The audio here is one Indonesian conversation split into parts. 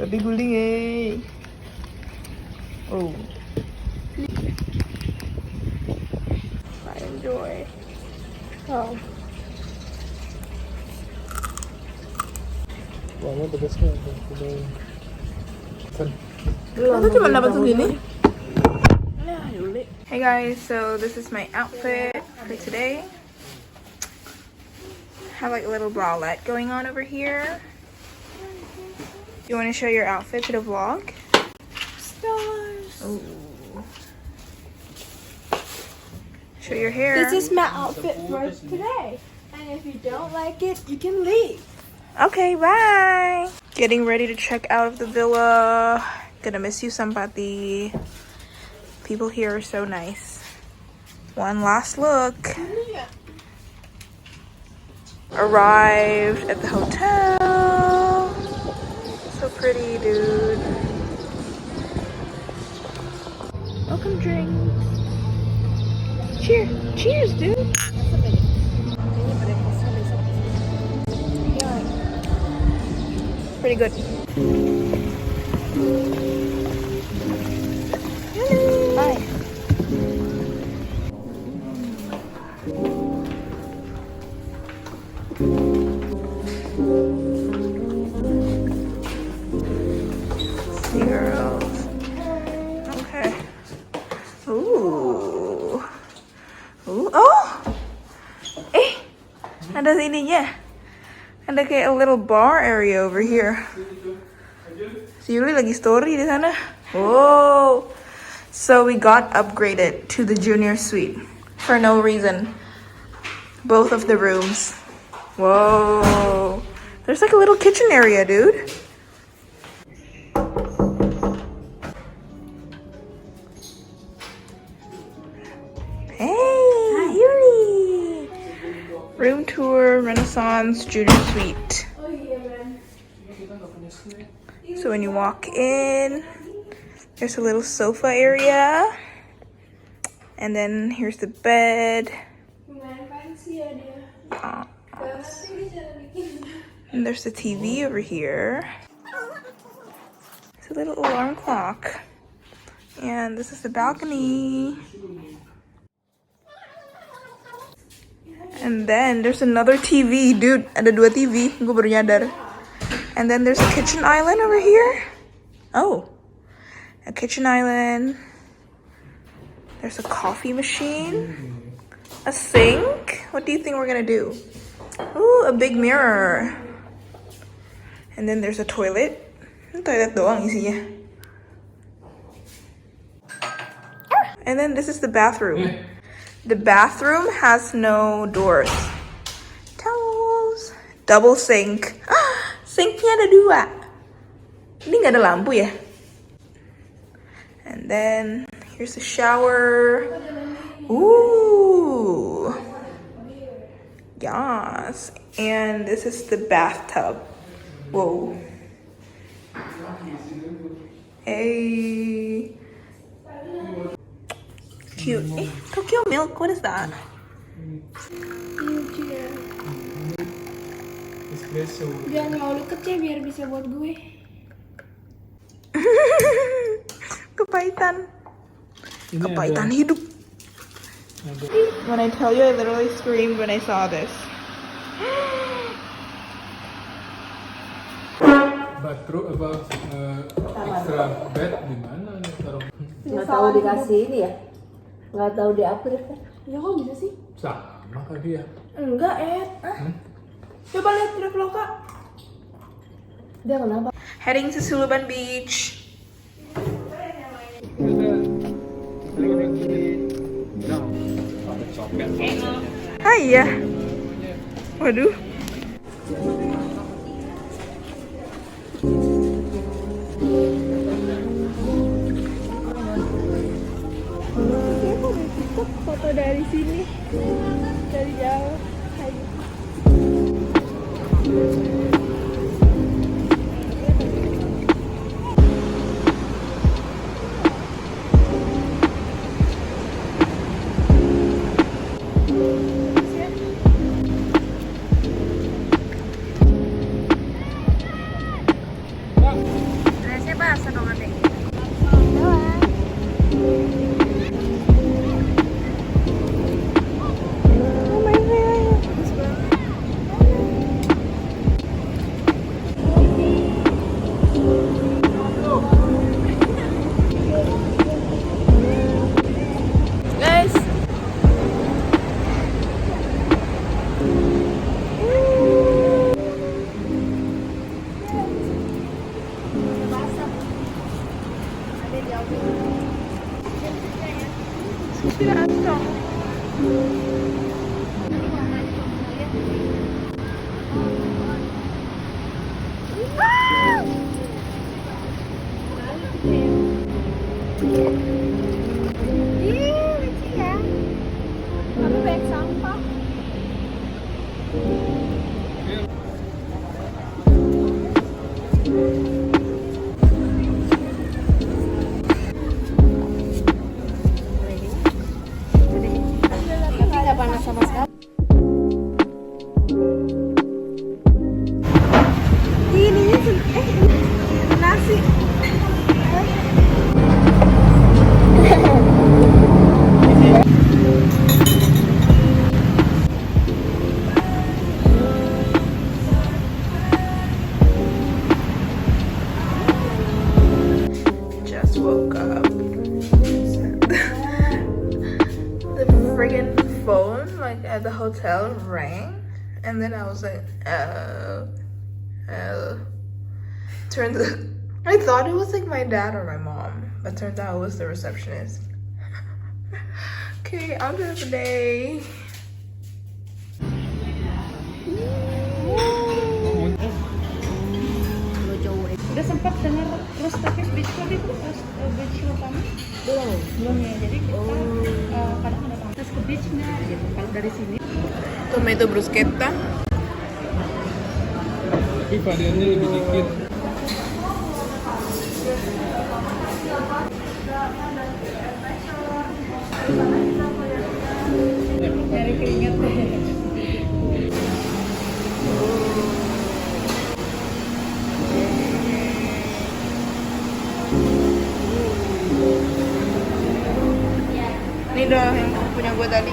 Tapi guling eh. Oh. I enjoy. Oh. Warnanya bagusnya. Aku cuma dapat segini. Hey guys, so this is my outfit for today. Have like a little bralette going on over here. You want to show your outfit to the vlog? Stars. Oh. Show your hair. This is my outfit for today. And if you don't like it, you can leave. Okay, bye. Getting ready to check out of the villa. Gonna miss you, Sampati. People here are so nice. One last look. Arrived at the hotel. So pretty, dude. Welcome drinks. Cheers. Cheers, dude. Pretty good. Hi. Girls. Okay. Ooh. Ooh. Oh. Ada ininya. Ada kayak a little bar area over here. Si Yuli lagi story di sana. Whoa. So we got upgraded to the junior suite for no reason. Both of the rooms. Whoa. There's like a little kitchen area, dude. Hey, Yuli. Room tour, Renaissance, junior suite. So when you walk in, there's a little sofa area. And then here's the bed. And there's the TV over here. It's a little alarm clock. And this is the balcony. And then there's another TV. Dude, ada dua TV. Gue baru nyadar. And then there's a kitchen island over here. Oh. A kitchen island. There's a coffee machine. A sink. What do you think we're gonna do? Ooh, a big mirror. And then there's a toilet. Toilet doang isinya. And then this is the bathroom. The bathroom has no doors. Towels. Double sink. Sinknya ada dua. Ini nggak ada lampu ya? And then here's the shower. Ooh. Yes. And this is the bathtub. Whoa. Hey. Cute. Tokyo milk. What is that? Jangan mau deket ya biar bisa buat gue. Kepahitan. Kepahitan hidup. When I tell you, I literally screamed when I saw this. Bathroom about extra bed di mana nih taruh? Nggak tahu dikasih ini ya? Nggak tahu di-upgrade kan? Ya kok bisa sih? Sama kan dia. Enggak, Ed. Coba lihat Traveloka. Dia kenapa? Heading to Suluban Beach. Hai ya. Waduh. Foto dari sini, dari jauh. Tidak ada. Ih, lucu ya. Tapi banyak sampah. Tapi nggak panas sama sekali. Ininya nasi. Just woke up. The friggin' phone, like at the hotel, rang, and then I was like, I thought it was like my dad or my mom, but turns out it was the receptionist. Okay, outfit of the day. Udah sempat dengar terus tapi beach club itu pas beach club kami belum ya, jadi kita kadang ada terus ke beach nggak gitu kalau dari sini. Tomato bruschetta. Tapi variannya lebih dikit. Dari keringat deh. Ini dong yang punya gue tadi.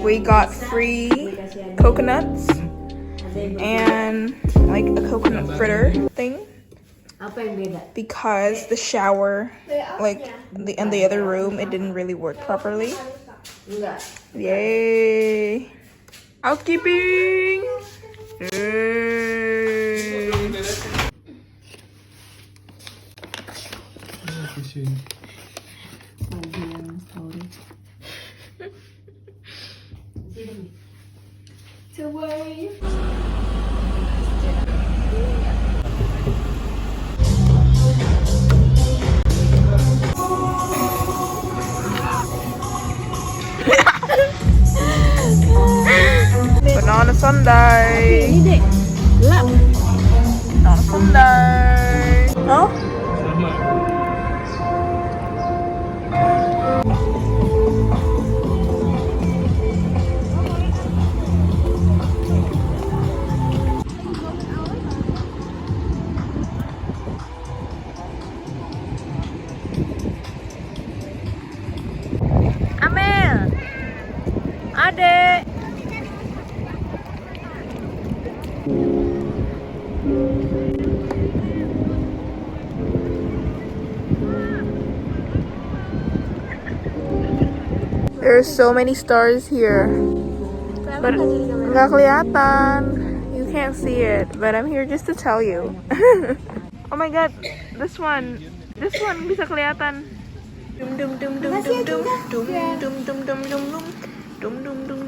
We got free coconuts and like a coconut fritter thing Apa yang beda? because the shower, like in the other room, it didn't really work properly. Enggak. Yay! Housekeeping! Yay! Di sini. To wave. Banana sundae! Ini deh, lap. Banana sundae! Huh? Sama. Amel, adek. There are so many stars here, but nggak kelihatan. You can't see it, but I'm here just to tell you. Oh my god, this one bisa kelihatan. Dum dum dum dum dum dum dum dum dum dum dum dum dum dum dum dum